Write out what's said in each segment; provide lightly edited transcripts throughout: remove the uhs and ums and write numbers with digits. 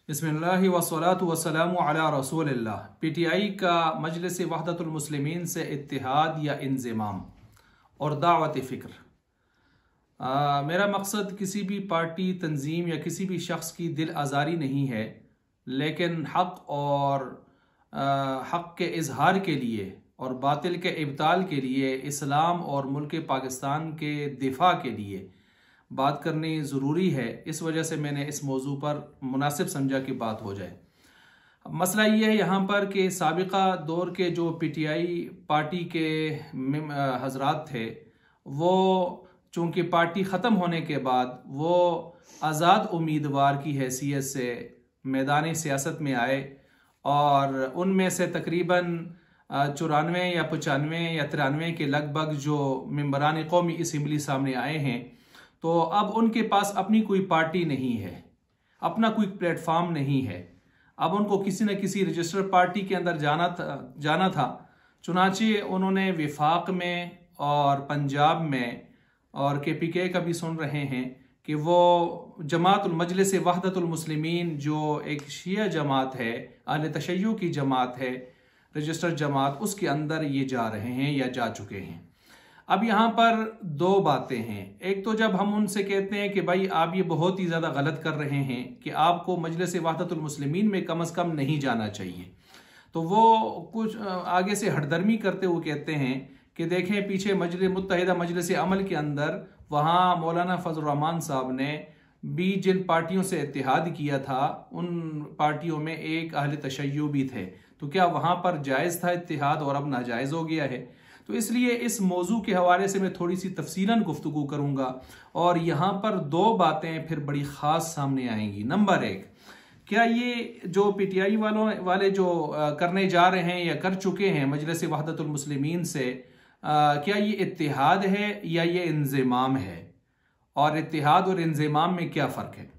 बिस्मिल्लाहि वस्सलातु वस्सलामु अला रसूलिल्लाह। पीटीआई का मजलिस वहदतुल मुस्लिमीन से इत्तिहाद या इंज़िमाम और दावत फ़िक्र। मेरा मकसद किसी भी पार्टी, तंजीम या किसी भी शख्स की दिल आज़ारी नहीं है, लेकिन हक़ और हक़ के इजहार के लिए और बातिल के इब्ताल के लिए, इस्लाम और मुल्क पाकिस्तान के दिफा के लिए बात करनी ज़रूरी है। इस वजह से मैंने इस मौजू पर मुनासिब समझा कि बात हो जाए। मसला ये है यहाँ पर कि साबिका दौर के जो पीटीआई पार्टी के हजरात थे, वो चूँकि पार्टी ख़त्म होने के बाद वो आज़ाद उम्मीदवार की हैसियत से मैदानी सियासत में आए और उनमें से तकरीबन 94 या 95 या 93 के लगभग जो मेंबरान कौमी असम्बली सामने आए हैं, तो अब उनके पास अपनी कोई पार्टी नहीं है, अपना कोई प्लेटफॉर्म नहीं है। अब उनको किसी न किसी रजिस्टर्ड पार्टी के अंदर जाना था। चुनाचे उन्होंने विफाक में और पंजाब में और KPK का भी सुन रहे हैं कि वो जमातुल मजलिस वहदतुल मुस्लिमीन, जो एक शिया जमात है, अहले तशय्युअ की जमात है, रजिस्टर्ड जमात, उसके अंदर ये जा रहे हैं या जा चुके हैं। अब यहाँ पर दो बातें हैं। एक तो जब हम उनसे कहते हैं कि भाई आप ये बहुत ही ज़्यादा गलत कर रहे हैं कि आपको मजलिस वहदतुल मुस्लिमीन में कम से कम नहीं जाना चाहिए, तो वो कुछ आगे से हटदर्मी करते हुए कहते हैं कि देखें पीछे मुत्तहिदा मजलिस अमल के अंदर वहाँ मौलाना फजल रहमान साहब ने भी जिन पार्टियों से इत्तिहाद किया था, उन पार्टियों में एक अहले तशय्युअ भी थे, तो क्या वहाँ पर जायज़ था इत्तिहाद और अब नाजायज़ हो गया है? तो इसलिए इस मौजू के हवाले से मैं थोड़ी सी तफसीलन गुफ्तगू करूँगा और यहाँ पर दो बातें फिर बड़ी ख़ास सामने आएंगी। नंबर एक, क्या ये जो पीटीआई वाले जो करने जा रहे हैं या कर चुके हैं मजलिस वहदतुल मुस्लिमीन से, क्या ये इत्तिहाद है या ये इंज़िमाम है, और इत्तिहाद और इंज़िमाम में क्या फ़र्क है?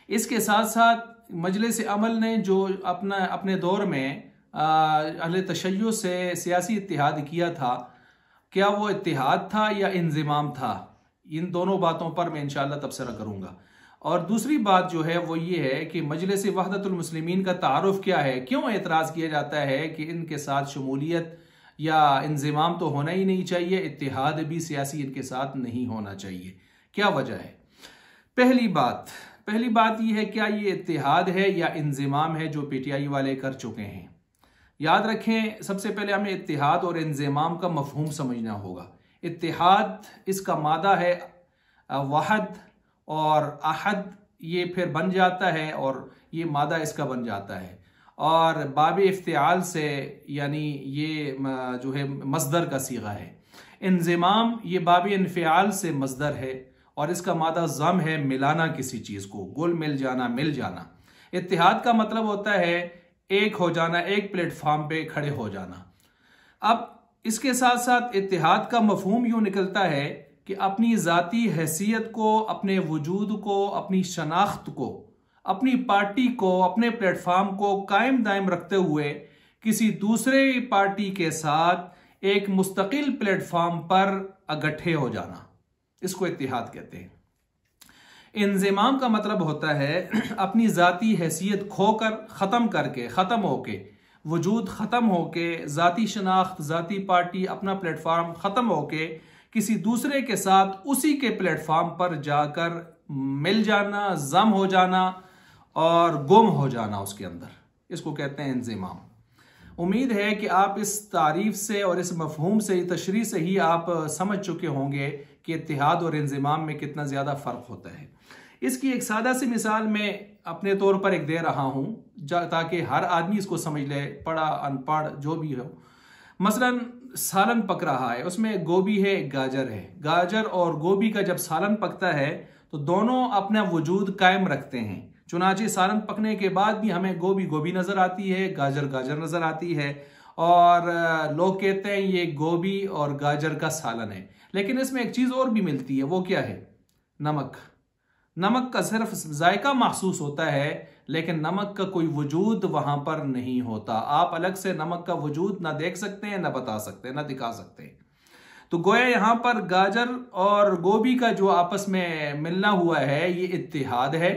इसके साथ साथ मजलिस अमल ने जो अपने दौर में अहले तशय्युअ से सियासी इत्तिहाद किया था, क्या वो इत्तिहाद था या इंज़िमाम था? इन दोनों बातों पर मैं इंशाअल्लाह तबसरा करूँगा। और दूसरी बात जो है वो ये है कि मजलिस वहदतुल मुस्लिमीन का तारुफ क्या है, क्यों एतराज़ किया जाता है कि इनके साथ शमूलियत या इंज़िमाम तो होना ही नहीं चाहिए, इत्तिहाद भी सियासी इनके साथ नहीं होना चाहिए, क्या वजह है? पहली बात यह है, क्या ये इत्तिहाद है या इंज़िमाम है जो पीटीआई वाले कर चुके हैं? याद रखें, सबसे पहले हमें इत्तिहाद और इंज़िमाम का मफहूम समझना होगा। इत्तिहाद, इसका मादा है वहद, और अहद ये फिर बन जाता है और ये मादा इसका बन जाता है, और बाब इफ्तिआल से, यानी ये जो है मस्दर का सीगा है। इंज़िमाम ये बाब इन्फ़िआल से मस्दर है और इसका मादा ज़म है, मिलाना किसी चीज़ को, गुल मिल जाना, मिल जाना। इत्तिहाद का मतलब होता है एक हो जाना, एक प्लेटफॉर्म पे खड़े हो जाना। अब इसके साथ साथ इत्तिहाद का मफहूम यूं निकलता है कि अपनी ज़ाती हैसियत को, अपने वजूद को, अपनी शनाख्त को, अपनी पार्टी को, अपने प्लेटफॉर्म को कायम दायम रखते हुए किसी दूसरे पार्टी के साथ एक मुस्तकिल प्लेटफॉर्म पर इकट्ठे हो जाना, इसको इत्तिहाद कहते हैं। इंज़िमाम का मतलब होता है अपनी ज़ाती हैसियत खोकर, ख़त्म होके, वजूद ख़त्म होके, ज़ाती शनाख्त, ज़ाती पार्टी, अपना प्लेटफॉर्म ख़त्म होके किसी दूसरे के साथ उसी के प्लेटफॉर्म पर जाकर मिल जाना, जम हो जाना और गुम हो जाना उसके अंदर, इसको कहते हैं इंज़िमाम। उम्मीद है कि आप इस तारीफ से और इस मफहूम से, तशरीह से ही आप समझ चुके होंगे कि इत्तिहाद और इंज़िमाम में कितना ज़्यादा फ़र्क होता है। इसकी एक सादा सी मिसाल मैं अपने तौर पर एक दे रहा हूँ ताकि हर आदमी इसको समझ ले, पढ़ा अनपढ़ जो भी हो। मसलन सालन पक रहा है, उसमें गोभी है, गाजर है। गाजर और गोभी का जब सालन पकता है तो दोनों अपना वजूद कायम रखते हैं। चुनाचे सालन पकने के बाद भी हमें गोभी नज़र आती है, गाजर नज़र आती है, और लोग कहते हैं ये गोभी और गाजर का सालन है। लेकिन इसमें एक चीज़ और भी मिलती है, वो क्या है? नमक का सिर्फ जायका महसूस होता है, लेकिन नमक का कोई वजूद वहां पर नहीं होता। आप अलग से नमक का वजूद ना देख सकते हैं, ना बता सकते हैं, ना दिखा सकते हैं। तो गोया यहाँ पर गाजर और गोभी का जो आपस में मिलना हुआ है, ये इत्तिहाद है।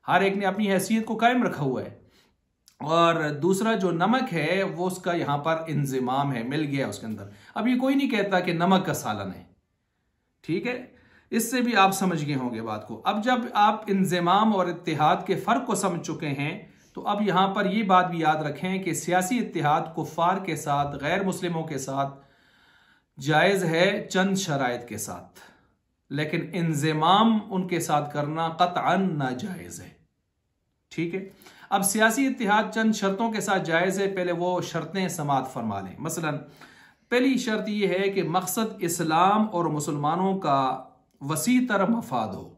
हर एक ने अपनी हैसियत को कायम रखा हुआ है। और दूसरा जो नमक है वो उसका यहाँ पर इंजिमाम है, मिल गया उसके अंदर। अब ये कोई नहीं कहता कि नमक का सालन है, ठीक है, इससे भी आप समझ गए होंगे बात को। अब जब आप इंजिमाम और इत्तिहाद के फर्क को समझ चुके हैं तो अब यहां पर यह बात भी याद रखें कि सियासी इत्तिहाद कुफ्फार के साथ, गैर मुस्लिमों के साथ जायज है चंद शराइत के साथ, लेकिन इंजिमाम उनके साथ करना कतअन नाजायज है, ठीक है। अब सियासी इत्तिहाद चंद शर्तों के साथ जायज है, पहले वो शर्तें समाअत फरमा लें। मसलन पहली शर्त यह है कि मकसद इस्लाम और मुसलमानों का वसी तर मफाद हो,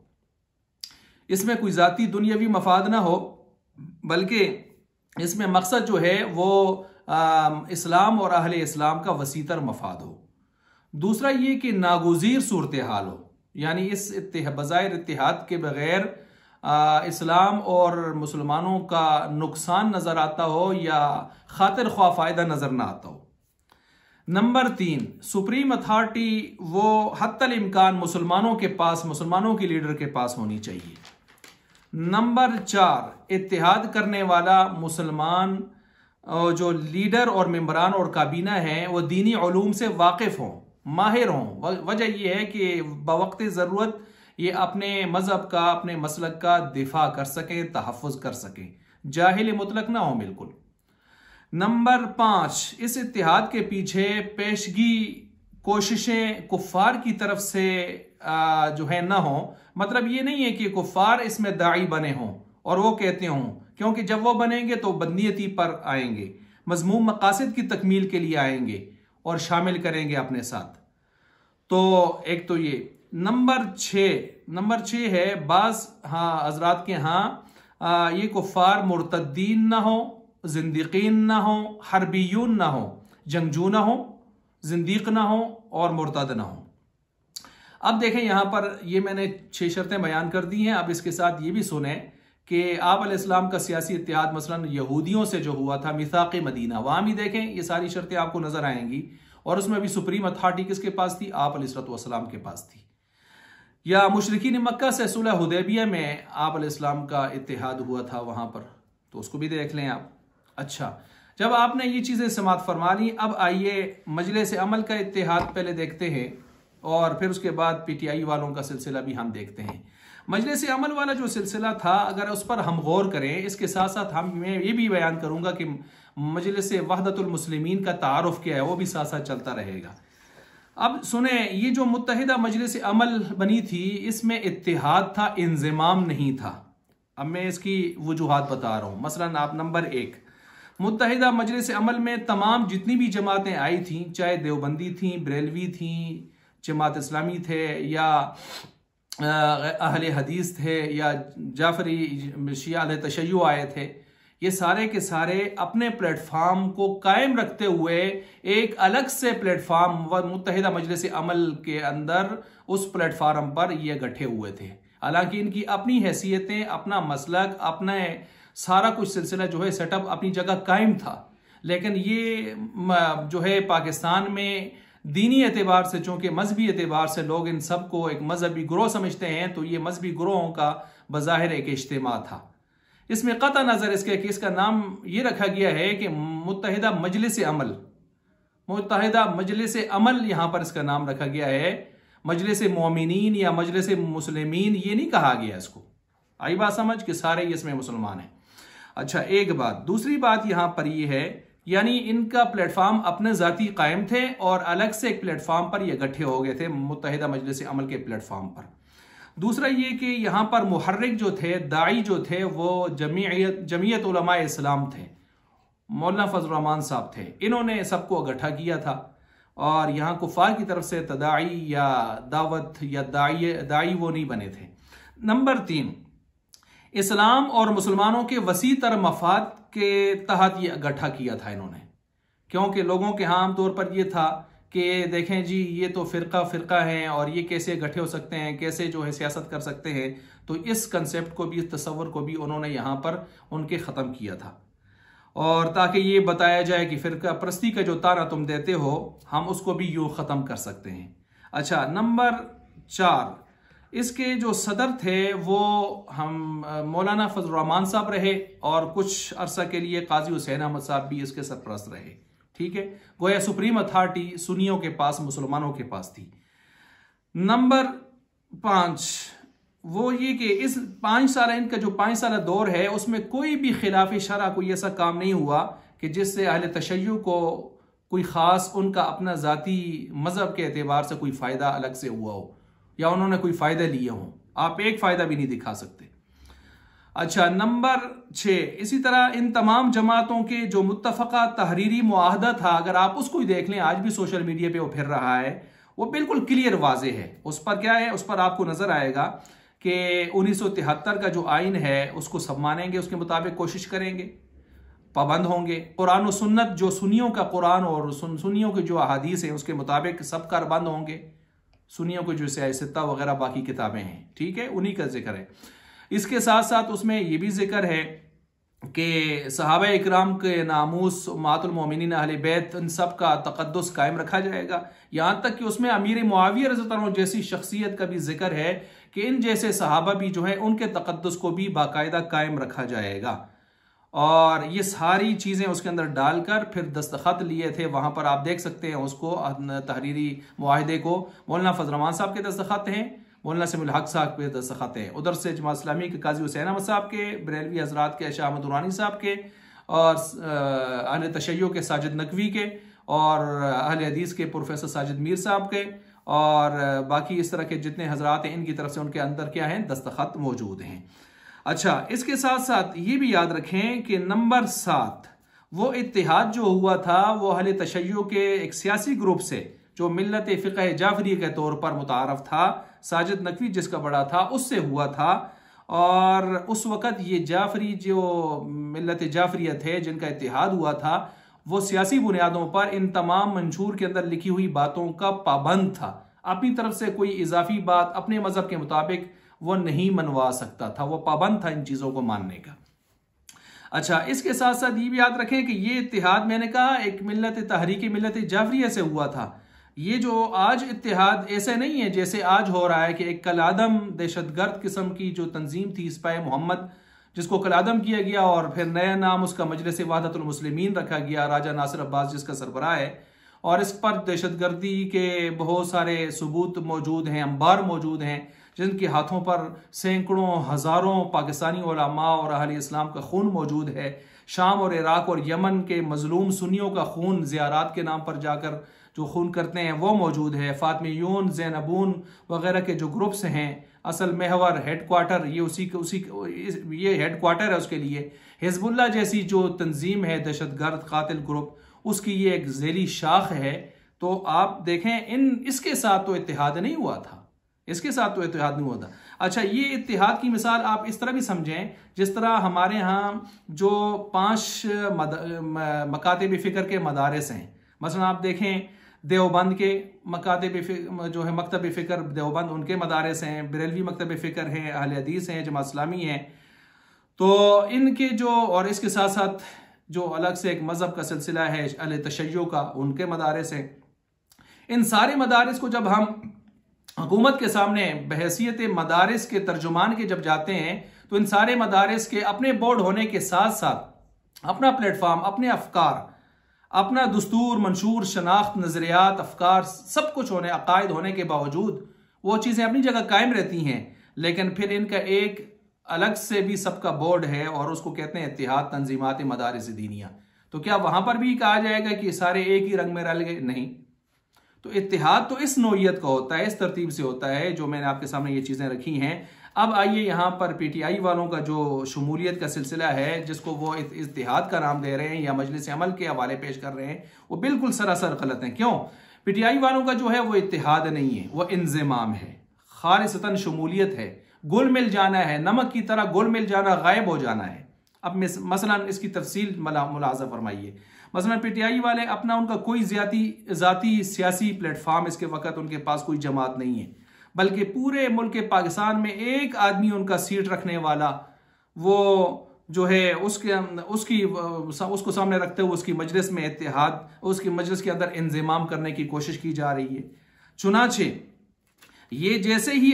इसमें कोई जाती दुनियावी मफाद ना हो, बल्कि इसमें मकसद जो है वो इस्लाम और अहले इस्लाम का वसी तर मफाद हो। दूसरा ये कि नागुज़ीर सूरत हाल हो, यानी इस बज़ाहिर इत्तिहाद के बगैर इस्लाम और मुसलमानों का नुकसान नजर आता हो या खातिर ख्वाह फायदा नजर ना आता हो। नंबर 3, सुप्रीम अथॉरिटी वो हत्तल इम्कान मुसलमानों के पास, मुसलमानों के लीडर के पास होनी चाहिए। नंबर 4, इत्तिहाद करने वाला मुसलमान जो लीडर और मेंबरान और काबीना हैं वो दीनी उलूम से वाकिफ हों, माहिर हों। वजह यह है कि बवक्त ज़रूरत ये अपने मजहब का, अपने मसलक का दिफा कर सकें, तहफ़्फ़ुज़ कर सकें, जाहिल मुतलक ना हो बिल्कुल। नंबर 5, इस इत्तिहाद के पीछे पेशगी कोशिशें कुफ्फार की तरफ से जो है ना हो। मतलब ये नहीं है कि कुफ्फार इसमें दाई बने हों और वो कहते हों, क्योंकि जब वो बनेंगे तो बदनीयती पर आएंगे, मज़मूम मकासद की तकमील के लिए आएंगे और शामिल करेंगे अपने साथ। तो एक तो ये। नंबर 6 है बाज़ हज़रात के यहाँ ये कुफ्फार मुर्तद्दीन ना हो, जिंदीकीन ना हो, हरबीयून ना हो, जंगजू ना हो, जिंदीक ना हो और मुर्तद ना हो। अब देखें यहाँ पर ये मैंने 6 शर्तें बयान कर दी हैं। अब इसके साथ ये भी सुने कि आप अलैहिस्सलाम का सियासी इत्तिहाद मसलन यहूदियों से जो हुआ था मिसाक़ मदीना, वहाँ भी देखें ये सारी शर्तें आपको नजर आएंगी और उसमें भी सुप्रीम अथॉरिटी किसके पास थी? आप अलैहिस्सलाम के पास थी। या मुशरिकीन मक्का से सुलह हुदैबिया में आप अलैहिस्सलाम का इत्तिहाद हुआ था वहाँ पर, तो उसको भी देख लें आप। अच्छा, जब आपने ये चीज़ें समाअत फरमा ली, अब आइए मजलिस अमल का इत्तिहाद पहले देखते हैं और फिर उसके बाद PTI वालों का सिलसिला भी हम देखते हैं। मजलिस अमल वाला जो सिलसिला था, अगर उस पर हम गौर करें, इसके साथ साथ मैं ये भी बयान करूँगा कि मजलिस वहदतुल मुस्लिमीन का तारुफ क्या है, वो भी साथ साथ चलता रहेगा। अब सुने, ये जो मुत्तहिदा मजलिस अमल बनी थी, इसमें इत्तिहाद था, इंज़िमाम नहीं था। अब मैं इसकी वजूहात बता रहा हूँ। मसलन आप नंबर 1, मुत्तहिदा मजलिस अमल में तमाम जितनी भी जमातें आई थीं, चाहे देवबंदी थीं, बरेलवी थीं, जमात इस्लामी थे या अहले हदीस थे या जाफरी शिया अहले तशय्युअ आए थे, ये सारे के सारे अपने प्लेटफार्म को कायम रखते हुए एक अलग से प्लेटफार्म मुत्तहिदा मजलिस अमल के अंदर उस प्लेटफार्म पर ये इकट्ठे हुए थे। हालांकि इनकी अपनी हैसियतें, अपना मसलक, अपने सारा कुछ सिलसिला जो है सेटअप अपनी जगह कायम था, लेकिन ये जो है पाकिस्तान में दीनी एतबार से, चूंकि मजहबी एतबार से लोग इन सब को एक मजहबी ग्रोह समझते हैं, तो ये मजहबी ग्रोहों का बज़ाहिर एक इज्तिमा था। इसमें कतई नज़र इसके कि इसका नाम ये रखा गया है कि मुत्तहिदा मजलिस अमल, मुत्तहिदा मजलिस अमल यहाँ पर इसका नाम रखा गया है। मजलिस मोमिनीन या मजलिस मुस्लिमीन ये नहीं कहा गया इसको। आई बात समझ कि सारे इसमें मुसलमान हैं। अच्छा, एक बात। दूसरी बात यहाँ पर ये है, यानी इनका प्लेटफार्म अपने ज़ाती कायम थे और अलग से एक प्लेटफार्म पर ये इकट्ठे हो गए थे, मुत्तहिदा मजलिस अमल के प्लेटफार्म पर। दूसरा ये कि यहाँ पर मुहर्रिक जो थे, दाई जो थे, वो जमीयत उलमा इस्लाम थे, मौलाना फजल रहमान साहब थे। इन्होंने सबको इकट्ठा किया था और यहाँ कुफार की तरफ से तदाई या दावत या दाई वो नहीं बने थे। नंबर 3, इस्लाम और मुसलमानों के वसी तर मफाद के तहत ये इकट्ठा किया था इन्होंने, क्योंकि लोगों के यहाँ आमतौर पर यह था कि देखें जी ये तो फ़िरका हैं और ये कैसे इकट्ठे हो सकते हैं, कैसे जो है सियासत कर सकते हैं। तो इस कंसेप्ट को भी, इस तस्वर को भी उन्होंने यहाँ पर उनके ख़त्म किया था, और ताकि ये बताया जाए कि फ़िरका परस्ती का जो ताना तुम देते हो, हम उसको भी यूँ ख़त्म कर सकते हैं। अच्छा, नंबर 4, इसके जो सदर थे वो हम मौलाना फजल रहमान साहब रहे और कुछ अरसा के लिए काजी हुसैन अहमद साहब भी इसके सरपरस्त रहे। ठीक है, गोया सुप्रीम अथॉरिटी सुन्नियों के पास, मुसलमानों के पास थी। नंबर 5 वो ये कि इस 5 साल, इनका जो 5 साल दौर है उसमें कोई भी खिलाफ शरअ कोई ऐसा काम नहीं हुआ कि जिससे अहले तशय्युअ को कोई ख़ास उनका अपना ज़ाती मज़हब के एतबार से कोई फ़ायदा अलग से हुआ हो या उन्होंने कोई फ़ायदा लिए हों। आप एक फ़ायदा भी नहीं दिखा सकते। अच्छा, नंबर 6, इसी तरह इन तमाम जमातों के जो मुत्तफ़क़ा तहरीरी मुआहदा था, अगर आप उसको ही देख लें, आज भी सोशल मीडिया पे वो फिर रहा है, वो बिल्कुल क्लियर वाज़े है। उस पर क्या है, उस पर आपको नज़र आएगा कि 1973 का जो आइन है उसको सब मानेंगे, उसके मुताबिक कोशिश करेंगे, पाबंद होंगे। कुरान और सुन्नत, जो सुन्नियों का कुरान और सुन्नियों के जो अहादीस हैं उसके मुताबिक सब कारबंद होंगे। सुन्नियों को जो सियासत्ता वगैरह बाकी किताबें हैं, ठीक है, उन्हीं का जिक्र है। इसके साथ साथ उसमें यह भी जिक्र है कि सहाबा इकराम के नामूस, उम्मतुल मोमिनीन, अहले बैत, इन सब का तक़द्दुस कायम रखा जाएगा। यहाँ तक कि उसमें अमीर मुआविया रज़ियल्लाहु अन्हु जैसी शख्सियत का भी जिक्र है कि इन जैसे सहाबा भी जो है उनके तक़द्दुस को भी बाकायदा कायम रखा जाएगा। और ये सारी चीज़ें उसके अंदर डालकर फिर दस्तखत लिए थे। वहाँ पर आप देख सकते हैं उसको, तहरीरी मुआहदे को मौलाना फजल रहमान साहब के दस्तखत हैं, मौलाना सिमुल हक साहब के दस्तखत हैं, उधर से जमात इस्लामी के काजी हुसैन अहमद साहब के, बरेलवी हजरात के शाह अहमद दुरानी साहब के, और अहले तशय्युअ के साजिद नकवी के, और अहले हदीस के प्रोफेसर साजिद मीर साहब के, और बाकी इस तरह के जितने हजरात हैं इनकी तरफ से उनके अंदर क्या हैं, दस्तखत मौजूद हैं। अच्छा, इसके साथ साथ ये भी याद रखें कि नंबर 7 वो इत्तिहाद जो हुआ था वो अहले तशय्युअ के एक सियासी ग्रुप से जो मिल्लत फ़िक़्ह जाफरी के तौर पर मुतारफ था, साजिद नकवी जिसका बड़ा था, उससे हुआ था। और उस वक़्त ये जाफरी जो मिल्लत जाफरिया थे जिनका इत्तिहाद हुआ था, वो सियासी बुनियादों पर इन तमाम मंशूर के अंदर लिखी हुई बातों का पाबंद था। अपनी तरफ से कोई इजाफी बात अपने मज़हब के मुताबिक वो नहीं मनवा सकता था, वो पाबंद था इन चीज़ों को मानने का। अच्छा, इसके साथ साथ ये भी याद रखें कि ये इत्तिहाद, मैंने कहा, एक मिल्लत तहरीक मिल्लत जाफरिया से हुआ था। ये जो आज इत्तिहाद ऐसे नहीं है जैसे आज हो रहा है कि एक कलादम दहशतगर्द किस्म की जो तंजीम थी सिपाही मोहम्मद, जिसको कलादम किया गया और फिर नया नाम उसका मजलिस वहदतुल मुस्लिमीन रखा गया, राजा नासिर अब्बास जिसका सरबराह है, और इस पर दहशतगर्दी के बहुत सारे सबूत मौजूद हैं, अंबार मौजूद हैं, जिनके हाथों पर सैकड़ों हज़ारों पाकिस्तानी उलमा और अहले इस्लाम का खून मौजूद है। शाम और इराक और यमन के मजलूम सुन्नियों का खून ज़ियारात के नाम पर जाकर जो खून करते हैं वो मौजूद है। फातमियून, ज़ैनबून वगैरह के जो ग्रुप्स हैं, असल महवर, हेड क्वार्टर, ये हेड क्वार्टर है उसके लिए। हिजबुल्लाह जैसी जो तंजीम है दहशतगर्द कातिल ग्रुप, उसकी ये एक ज़ेली शाख है। तो आप देखें, इसके साथ तो इत्तिहाद नहीं हुआ था, इसके साथ तो इत्तिहाद नहीं हुआ था। अच्छा, ये इत्तिहाद की मिसाल आप इस तरह भी समझें जिस तरह हमारे यहाँ जो 5 मकातिब फ़िक्र के मदारिस हैं, मसलन आप देखें देवबंद के मकातिब जो है मकतब फ़िक्र देवबंद, उनके मदारिस हैं, बरेलवी मकतब फ़िक्र हैं, अहले हदीस हैं, जमात इस्लामी हैं। तो इनके जो, और इसके साथ साथ जो अलग से एक मज़हब का सिलसिला है अहले तशय्युअ का, उनके मदारिस हैं। इन सारे मदारिस को जब हम हुकूमत के सामने बहैसियत मदारिस के तर्जुमान के जब जाते हैं, तो इन सारे मदारिस के अपने बोर्ड होने के साथ साथ अपना प्लेटफॉर्म, अपने अफकार, अपना दस्तूर, मंशूर, शनाख्त, नज़रियात, अफकार, सब कुछ होने, अकायद होने के बावजूद वो चीज़ें अपनी जगह कायम रहती हैं। लेकिन फिर इनका एक अलग से भी सबका बोर्ड है और उसको कहते हैं इत्तिहाद तंजीमात मदारिस दीनिया। तो क्या वहाँ पर भी कहा जाएगा कि सारे एक ही रंग में रल गए? नहीं। तो इत्तिहाद तो इस नौइयत का होता है, इस तरतीब से होता है जो मैंने आपके सामने ये चीज़ें रखी हैं। अब आइए यहाँ पर पीटीआई वालों का जो शमूलियत का सिलसिला है, जिसको वो इत्तिहाद का नाम दे रहे हैं या मजलिस अमल के हवाले पेश कर रहे हैं, वो बिल्कुल सरासर गलत है। क्यों? पीटीआई वालों का जो है वो इत्तिहाद नहीं है, वो इंज़िमाम है, खालिसतन शमूलियत है, घुल मिल जाना है, नमक की तरह घुल मिल जाना, गायब हो जाना है। अब मसलन इसकी तफसील मुलाज़ा फरमाइए। मसलन पीटीआई वाले अपना, उनका कोई ज़ाती सियासी प्लेटफॉर्म इसके वक्त उनके पास कोई जमात नहीं है, बल्कि पूरे मुल्क पाकिस्तान में एक आदमी उनका सीट रखने वाला, वो जो है उसको सामने रखते हुए उसकी मजलिस में इत्तिहाद, उसकी मजलिस के अंदर इंज़िमाम करने की कोशिश की जा रही है। चुनाचे ये जैसे ही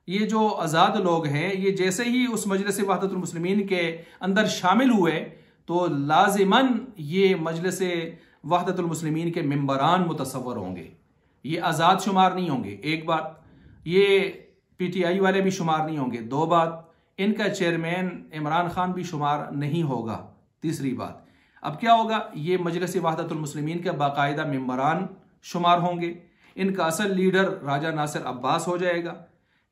ये जो आज़ाद लोग हैं, ये जैसे ही उस मजलिस वहदतुल मुस्लिमीन के अंदर शामिल हुए तो लाजिमन ये मजलिस वहदतुल मुस्लिमीन के मेंबरान मुतसव्वर होंगे, ये आज़ाद शुमार नहीं होंगे। एक बात, ये PTI वाले भी शुमार नहीं होंगे। दो बात, इनका चेयरमैन इमरान खान भी शुमार नहीं होगा। तीसरी बात, अब क्या होगा, ये मजलिस वहदतुल मुस्लिमीन के बाकायदा मेंबरान शुमार होंगे। इनका असल लीडर राजा नासिर अब्बास हो जाएगा।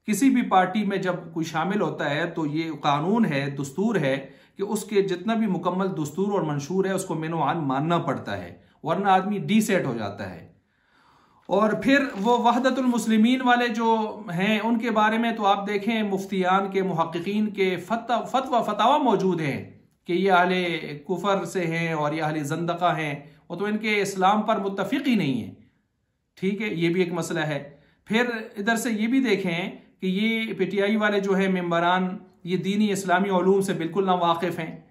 किसी भी पार्टी में जब कोई शामिल होता है तो ये कानून है, दस्तूर है कि उसके जितना भी मुकम्मल दस्तूर और मंशूर है उसको मेनोआन मानना पड़ता है, वरना आदमी डीसेट हो जाता है। और फिर वो वहदतुल मुस्लिमीन वाले जो हैं उनके बारे में तो आप देखें, मुफ्तियान के, मुहक्किकीन के फतवा मौजूद हैं कि ये अहले कुफर से हैं और ये अहले ज़ंदक़ा हैं, वो तो इनके इस्लाम पर मुत्तफ़िक़ ही नहीं है। ठीक है, ये भी एक मसला है। फिर इधर से ये भी देखें कि ये PTI वाले जो है मेंबरान, ये दीनी इस्लामी उलूम से बिल्कुल ना वाकिफ़ हैं,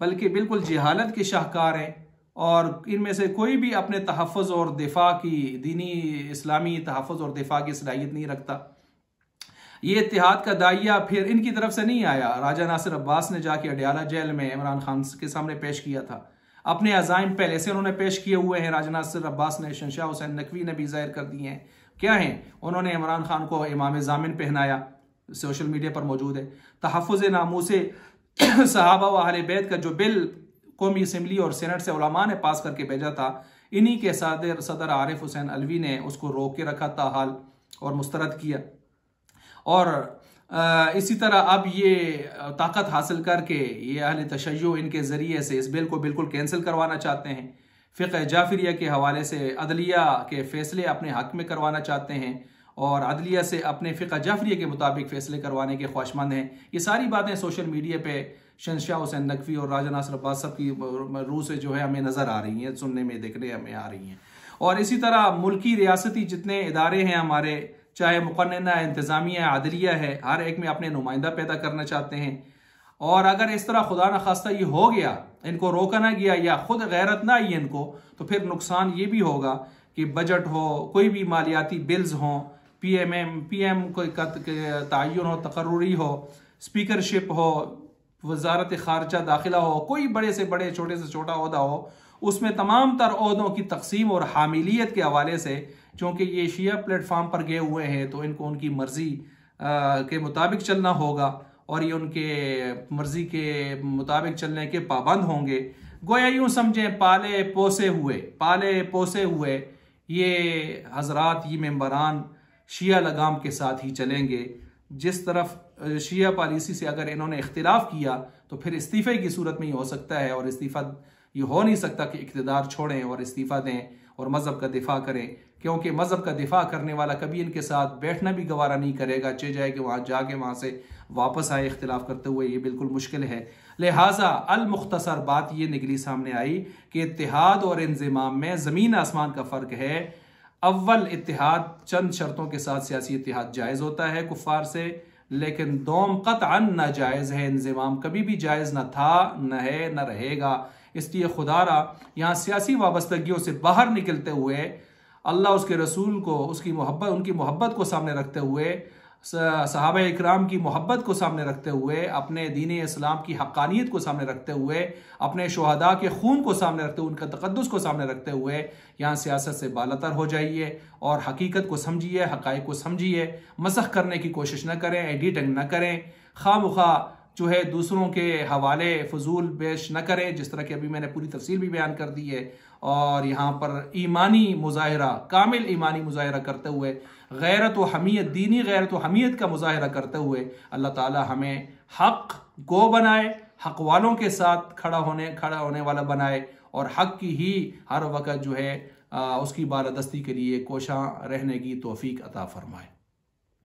बल्कि बिल्कुल जहालत के शाहकार हैं, और इनमें से कोई भी अपने तहफ़्फ़ुज़ और दिफा की, दीनी इस्लामी तहफ़्फ़ुज़ और दिफा की सलाहियत नहीं रखता। ये इत्तिहाद का दाइया फिर इनकी तरफ से नहीं आया। राजा नासिर अब्बास ने जाके अडयाला जेल में इमरान खान के सामने पेश किया था। अपने अज़ाइम पहले से उन्होंने पेश किए हुए हैं। राजा नासिर अब्बास ने, शहंशाह हुसैन नकवी ने भी ज़ाहिर कर दिए हैं। क्या हैं, उन्होंने इमरान खान को इमाम ज़ामिन पहनाया, सोशल मीडिया पर मौजूद है। तहफ़्फ़ुज़ नामूसे सहाबा व अहले बैत का जो बिल कौमी असम्बली और सेनेट से उलमा ने पास करके भेजा था, इन्हीं के सदर आरिफ हुसैन अलवी ने उसको रोक के रखा था हाल और मुस्तरद किया। और इसी तरह अब ये ताकत हासिल करके ये अहले तशय्यो इनके ज़रिए से इस बिल को बिल्कुल कैंसिल करवाना चाहते हैं। फ़िक़्ह जाफ़रिया के हवाले से अदलिया के फ़ैसले अपने हक़ में करवाना चाहते हैं और अदलिया से अपने फ़िक़्ह जाफ़रिया के मुताबिक फ़ैसले करवाने के ख्वाहिशमंद हैं। ये सारी बातें सोशल मीडिया पे शहंशाह हुसैन नकवी और राजा नासिर अब्बास सब की रूह से जो है हमें नज़र आ रही हैं, सुनने में, देखने हमें आ रही हैं। और इसी तरह मुल्की रियासती जितने इदारे हैं हमारे, चाहे मुक़न्नना, इंतज़ामिया, अदलिया है, हर एक में अपने नुमाइंदा पैदा करना चाहते हैं। और अगर इस तरह खुदा न खास्ता ये हो गया, इनको रोका ना गया या खुद गैरत ना आई इनको, तो फिर नुकसान ये भी होगा कि बजट हो, कोई भी मालियाती बिल्स हों, PM कोई तयन हो, तकर्रुरी हो, स्पीकरशिप हो, वजारत ख़ारजा दाखिला हो, कोई बड़े से बड़े, छोटे से छोटा ओहदा हो, उसमें तमाम तर ओहदों की तकसीम और हामिलियत के हवाले से, चूँकि ये शिया प्लेटफार्म पर गए हुए हैं तो इनको उनकी मर्ज़ी के मुताबिक चलना होगा और ये उनके मर्ज़ी के मुताबिक चलने के पाबंद होंगे। गोया यूँ समझें पाले पोसे हुए ये हजरात, ये मेंबरान शिया लगाम के साथ ही चलेंगे। जिस तरफ शिया पॉलिसी से अगर इन्होंने इख्तिलाफ किया तो फिर इस्तीफ़े की सूरत में ही हो सकता है, और इस्तीफ़ा ये हो नहीं सकता कि इक़्तिदार छोड़ें और इस्तीफ़ा दें और मज़हब का दिफा करें, क्योंकि मज़हब का दिफा करने वाला कभी इनके साथ बैठना भी गवारा नहीं करेगा, चाहे जाए कि वहाँ जाके वहाँ से वापस आए इख्तिलाफ करते हुए, ये बिल्कुल मुश्किल है। लिहाजा अल मुख्तसर बात ये निकली सामने आई कि इत्तिहाद और इंज़िमाम में ज़मीन आसमान का फ़र्क है। अव्वल इत्तिहाद चंद शर्तों के साथ सियासी इत्तिहाद जायज़ होता है कुफ़ार से, लेकिन दोम क़त्अन नाजायज़ है। इंज़िमाम कभी भी जायज़ न था, न है, न रहेगा। इसलिए खुदारा यहाँ सियासी वाबस्तगियों से बाहर निकलते हुए, अल्लाह उसके रसूल को, उनकी मोहब्बत को सामने रखते हुए, सहाबा इकराम की मोहब्बत को सामने रखते हुए, अपने दीन इस्लाम की हक़ानियत को सामने रखते हुए, अपने शुहदा के खून को सामने रखते हुए, उनका तक़द्दुस को सामने रखते हुए यहाँ सियासत से बालातर हो जाइए और हकीकत को समझिए, हक़ाइक़ को समझिए। मसख़ करने की कोशिश न करें, एडिटिंग न करें, खामुखा जो है दूसरों के हवाले फजूल पेश न करें, जिस तरह की अभी मैंने पूरी तफसील भी बयान कर दी है। और यहाँ पर ईमानी मुज़ाहिरा, कामिल ईमानी मुज़ाहिरा करते हुए, गैरत व हमीयत, दीनी गैरत व हमीयत का मुज़ाहिरा करते हुए अल्लाह ताला हमें हक़ गो बनाए, हक़ वालों के साथ खड़ा होने वाला बनाए और हक़ की ही हर वक्त जो है उसकी बालादस्ती के लिए कोशां रहने की तौफ़ीक अता फरमाए।